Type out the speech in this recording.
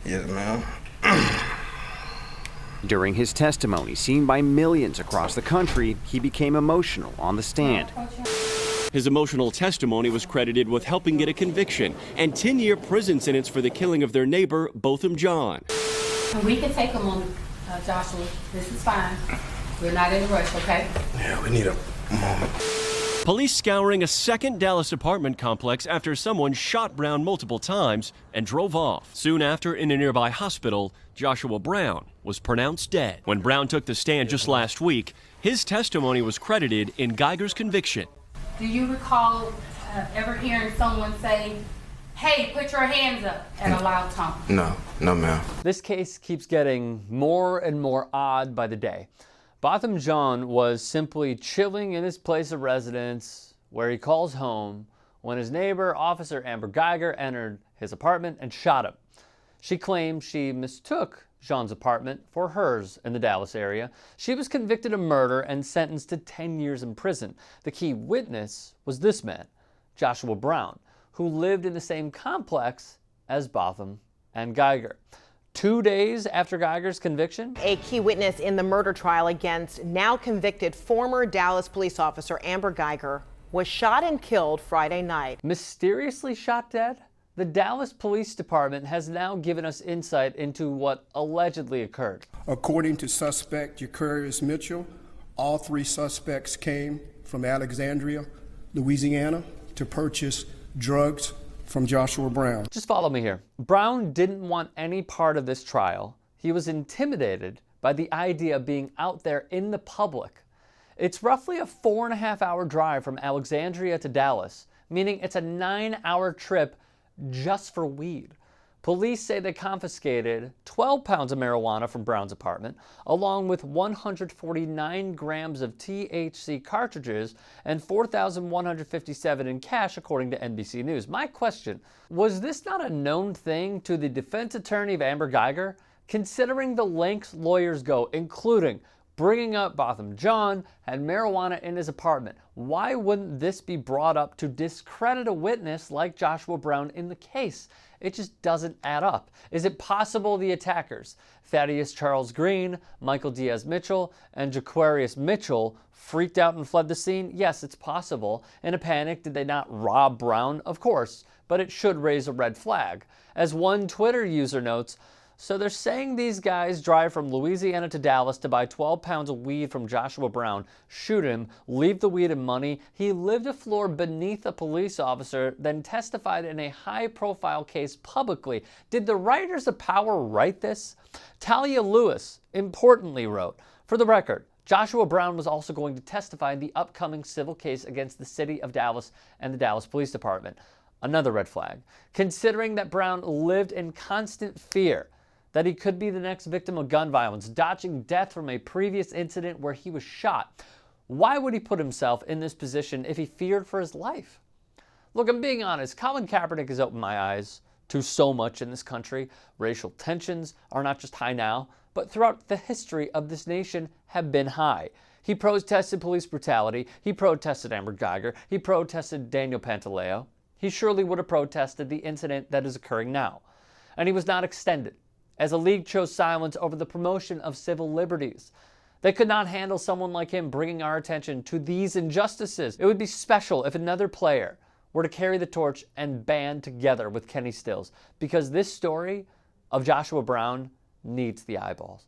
Yes, ma'am. During his testimony, seen by millions across the country, he became emotional on the stand. His emotional testimony was credited with helping get a conviction and 10-year prison sentence for the killing of their neighbor, Botham John. We can take a moment, Joshua. This is fine. We're not in a rush, okay? Yeah, we need a moment. Police scouring a second Dallas apartment complex after someone shot Brown multiple times and drove off. Soon after, in a nearby hospital, Joshua Brown was pronounced dead. When Brown took the stand just last week, his testimony was credited in Geiger's conviction. Do you recall ever hearing someone say, "Hey, put your hands up," at a loud tone? No, ma'am. This case keeps getting more and more odd by the day. Botham John was simply chilling in his place of residence, where he calls home, when his neighbor, Officer Amber Geiger, entered his apartment and shot him. She claimed she mistook John's apartment for hers in the Dallas area. She was convicted of murder and sentenced to 10 years in prison. The key witness was this man, Joshua Brown, who lived in the same complex as Botham and Geiger. 2 days after Geiger's conviction, a key witness in the murder trial against now convicted former Dallas police officer Amber Geiger was shot and killed Friday night. mysteriously shot dead? The Dallas Police Department has now given us insight into what allegedly occurred. According to suspect Jacarius Mitchell, all three suspects came from Alexandria, Louisiana, to purchase drugs from Joshua Brown. Just follow me here. Brown didn't want any part of this trial. He was intimidated by the idea of being out there in the public. It's roughly a 4.5-hour drive from Alexandria to Dallas, meaning it's a 9-hour trip just for weed. Police say they confiscated 12 pounds of marijuana from Brown's apartment, along with 149 grams of THC cartridges and 4,157 in cash, according to NBC News. My question, was this not a known thing to the defense attorney of Amber Geiger? Considering the lengths lawyers go, including bringing up Botham John had marijuana in his apartment, why wouldn't this be brought up to discredit a witness like Joshua Brown in the case? It just doesn't add up. Is it possible the attackers, Thaddeus Charles Green, Michael Diaz Mitchell, and Jacarius Mitchell, freaked out and fled the scene? Yes, it's possible. In a panic, did they not rob Brown? Of course, but it should raise a red flag. As one Twitter user notes, so they're saying these guys drive from Louisiana to Dallas to buy 12 pounds of weed from Joshua Brown, shoot him, leave the weed and money. He lived a floor beneath a police officer, then testified in a high-profile case publicly. Did the writers of Power write this? Talia Lewis importantly wrote, for the record, Joshua Brown was also going to testify in the upcoming civil case against the city of Dallas and the Dallas Police Department. Another red flag. Considering that Brown lived in constant fear that he could be the next victim of gun violence, dodging death from a previous incident where he was shot, why would he put himself in this position if he feared for his life? Look, I'm being honest, Colin Kaepernick has opened my eyes to so much in this country. Racial tensions are not just high now, but throughout the history of this nation have been high. He protested police brutality, he protested Amber Geiger, he protested Daniel Pantaleo. He surely would have protested the incident that is occurring now. And he was not extended, as a league chose silence over the promotion of civil liberties. They could not handle someone like him bringing our attention to these injustices. It would be special if another player were to carry the torch and band together with Kenny Stills, because this story of Joshua Brown needs the eyeballs.